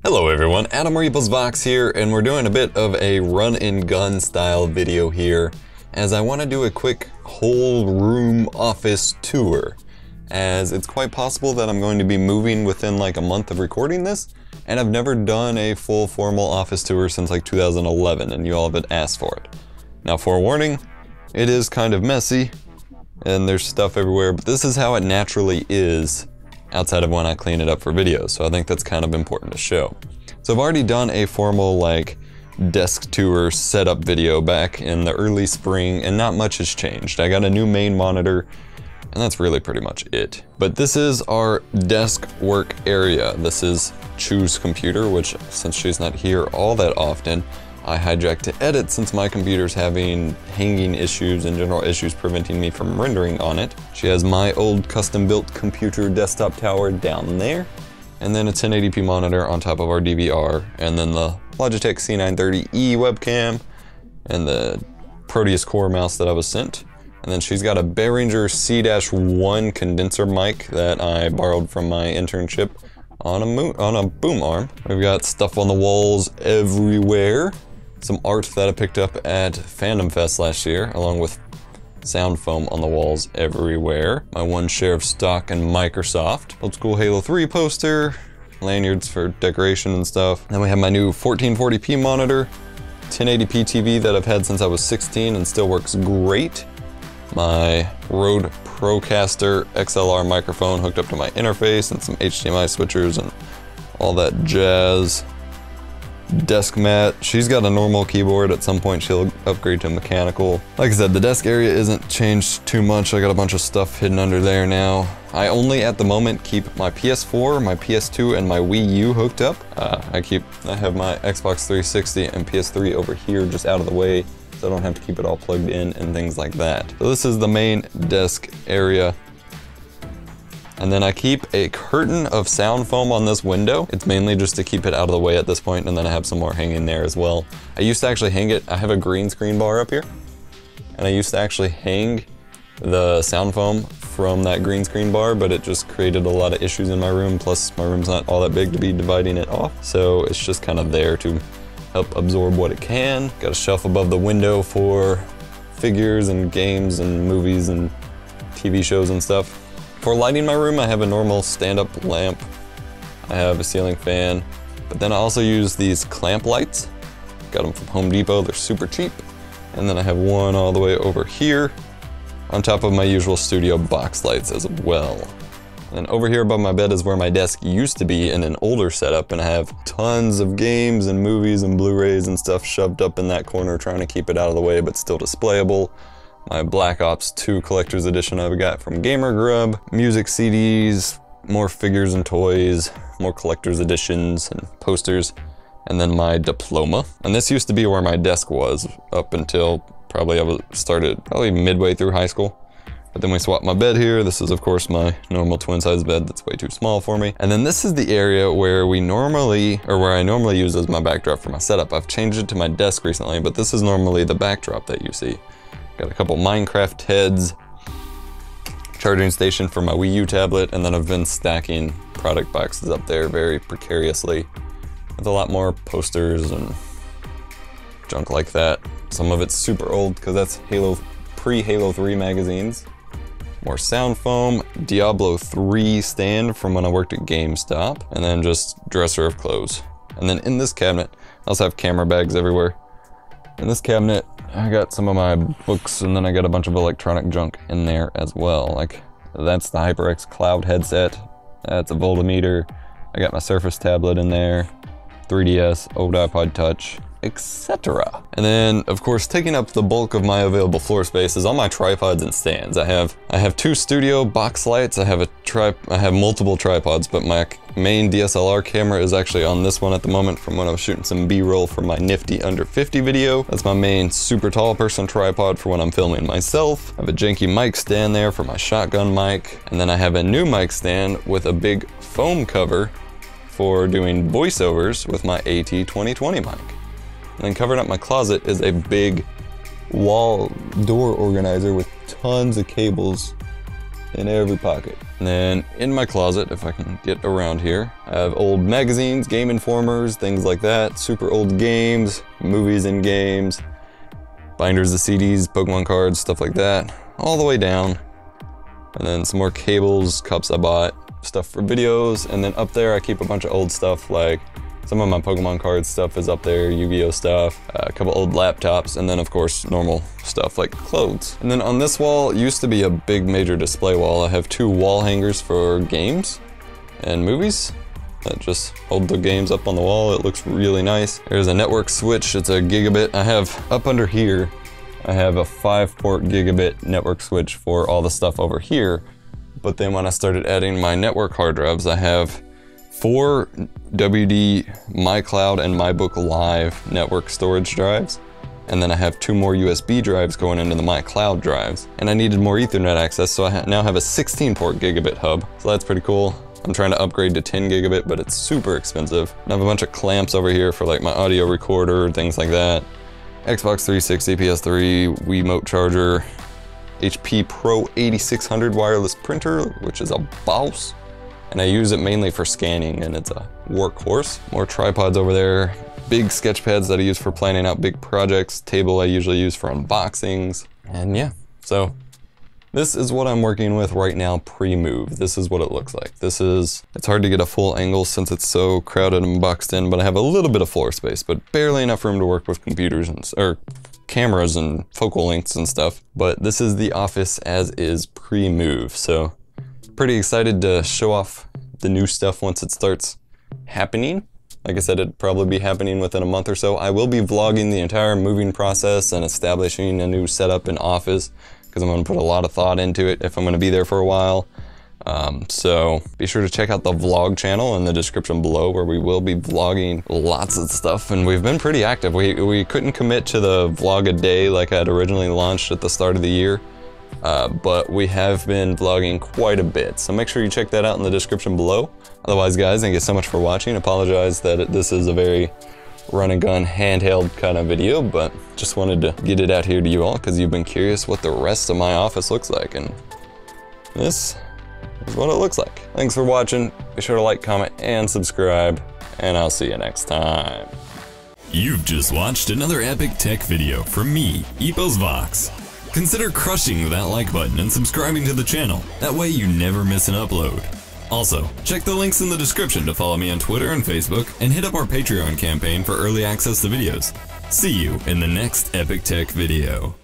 Hello everyone, Adam or EposVox here, and we're doing a bit of a run-and-gun style video here, as I want to do a quick whole room office tour, as it's quite possible that I'm going to be moving within like a month of recording this, and I've never done a full formal office tour since like 2011, and you all have asked for it. Now forewarning, it is kind of messy, and there's stuff everywhere, but this is how it naturally is outside of when I clean it up for videos, so I think that's kind of important to show. So I've already done a formal like desk tour setup video back in the early spring, and not much has changed. I got a new main monitor, and that's really pretty much it. But this is our desk work area. This is Chu's computer, which since she's not here all that often, I hijacked to edit since my computer's having hanging issues and general issues preventing me from rendering on it. She has my old custom-built computer desktop tower down there, and then a 1080p monitor on top of our DVR, and then the Logitech C930E webcam, and the Proteus Core mouse that I was sent. And then she's got a Behringer C-1 condenser mic that I borrowed from my internship on a boom arm. We've got stuff on the walls everywhere. Some art that I picked up at Fandom Fest last year, along with sound foam on the walls everywhere. My one share of stock and Microsoft. Old school Halo 3 poster, lanyards for decoration and stuff. Then we have my new 1440p monitor, 1080p TV that I've had since I was 16 and still works great. My Rode Procaster XLR microphone hooked up to my interface, and some HDMI switchers and all that jazz. Desk mat. She's got a normal keyboard. At some point she'll upgrade to mechanical. Like I said, the desk area isn't changed too much. I got a bunch of stuff hidden under there now. I only at the moment keep my PS4, my PS2, and my Wii U hooked up. I have my Xbox 360 and PS3 over here just out of the way, so I don't have to keep it all plugged in and things like that. So this is the main desk area. And then I keep a curtain of sound foam on this window. It's mainly just to keep it out of the way at this point, and then I have some more hanging there as well. I used to actually hang it, I have a green screen bar up here, and I used to actually hang the sound foam from that green screen bar, but it just created a lot of issues in my room, plus my room's not all that big to be dividing it off, so it's just kind of there to help absorb what it can. Got a shelf above the window for figures and games and movies and TV shows and stuff. For lighting my room, I have a normal stand-up lamp. I have a ceiling fan, but then I also use these clamp lights. Got them from Home Depot, they're super cheap. And then I have one all the way over here, on top of my usual studio box lights as well. And over here above my bed is where my desk used to be in an older setup, and I have tons of games and movies and Blu-rays and stuff shoved up in that corner, trying to keep it out of the way but still displayable. My Black Ops 2 Collector's Edition I've got from Gamer Grub, music CDs, more figures and toys, more collector's editions and posters, and then my diploma. And this used to be where my desk was up until probably started midway through high school. But then we swapped my bed here. This is of course my normal twin size bed that's way too small for me. And then this is the area where I normally use as my backdrop for my setup. I've changed it to my desk recently, but this is normally the backdrop that you see. Got a couple Minecraft heads, charging station for my Wii U tablet, and then I've been stacking product boxes up there very precariously with a lot more posters and junk like that. Some of it's super old because that's pre-Halo 3 magazines. More sound foam, Diablo 3 stand from when I worked at GameStop, and then just dresser of clothes. And then in this cabinet, I also have camera bags everywhere. In this cabinet, I got some of my books, and then I got a bunch of electronic junk in there as well. Like, that's the HyperX Cloud headset, that's a voltmeter, I got my Surface tablet in there, 3DS, old iPod Touch, etc. And then, of course, taking up the bulk of my available floor space is all my tripods and stands. I have two studio box lights. I have multiple tripods, but my main DSLR camera is actually on this one at the moment from when I was shooting some B-roll for my nifty under 50 video. That's my main super tall person tripod for when I'm filming myself. I have a janky mic stand there for my shotgun mic, and then I have a new mic stand with a big foam cover for doing voiceovers with my AT2020 mic. And then covering up my closet is a big wall door organizer with tons of cables in every pocket. And then in my closet, if I can get around here, I have old magazines, Game Informers, things like that, super old games, movies and games, binders of CDs, Pokemon cards, stuff like that, all the way down. And then some more cables, cups I bought, stuff for videos, and then up there I keep a bunch of old stuff, like some of my Pokemon card stuff is up there, Yu-Gi-Oh stuff, a couple old laptops, and then of course normal stuff like clothes. And then on this wall, it used to be a big major display wall. I have 2 wall hangers for games and movies that just hold the games up on the wall. It looks really nice. There's a network switch, it's a gigabit. I have up under here, I have a 5-port gigabit network switch for all the stuff over here. But then when I started adding my network hard drives, I have 4 WD MyCloud and MyBook Live network storage drives. And then I have 2 more USB drives going into the MyCloud drives. And I needed more Ethernet access, so I now have a 16-port gigabit hub. So that's pretty cool. I'm trying to upgrade to 10 gigabit, but it's super expensive. And I have a bunch of clamps over here for like my audio recorder, things like that. Xbox 360, PS3, Wiimote charger, HP Pro 8600 wireless printer, which is a boss. And I use it mainly for scanning, and it's a workhorse. More tripods over there, big sketch pads that I use for planning out big projects, table I usually use for unboxings. And yeah, so this is what I'm working with right now pre-move. This is what it looks like. It's hard to get a full angle since it's so crowded and boxed in, but I have a little bit of floor space, but barely enough room to work with computers or cameras and focal lengths and stuff. But this is the office as is pre-move, so pretty excited to show off the new stuff once it starts happening. Like I said, it'd probably be happening within a month or so. I will be vlogging the entire moving process and establishing a new setup and office, because I'm going to put a lot of thought into it if I'm going to be there for a while. So be sure to check out the vlog channel in the description below, where we will be vlogging lots of stuff, and we've been pretty active. We couldn't commit to the vlog a day like I had originally launched at the start of the year, but we have been vlogging quite a bit, so make sure you check that out in the description below. Otherwise, guys, thank you so much for watching. Apologize that this is a very run and gun handheld kind of video, but just wanted to get it out here to you all because you've been curious what the rest of my office looks like, and this is what it looks like. Thanks for watching. Be sure to like, comment, and subscribe, and I'll see you next time. You've just watched another epic tech video from me, EposVox. Consider crushing that like button and subscribing to the channel. That way you never miss an upload. Also, check the links in the description to follow me on Twitter and Facebook, and hit up our Patreon campaign for early access to videos. See you in the next epic tech video.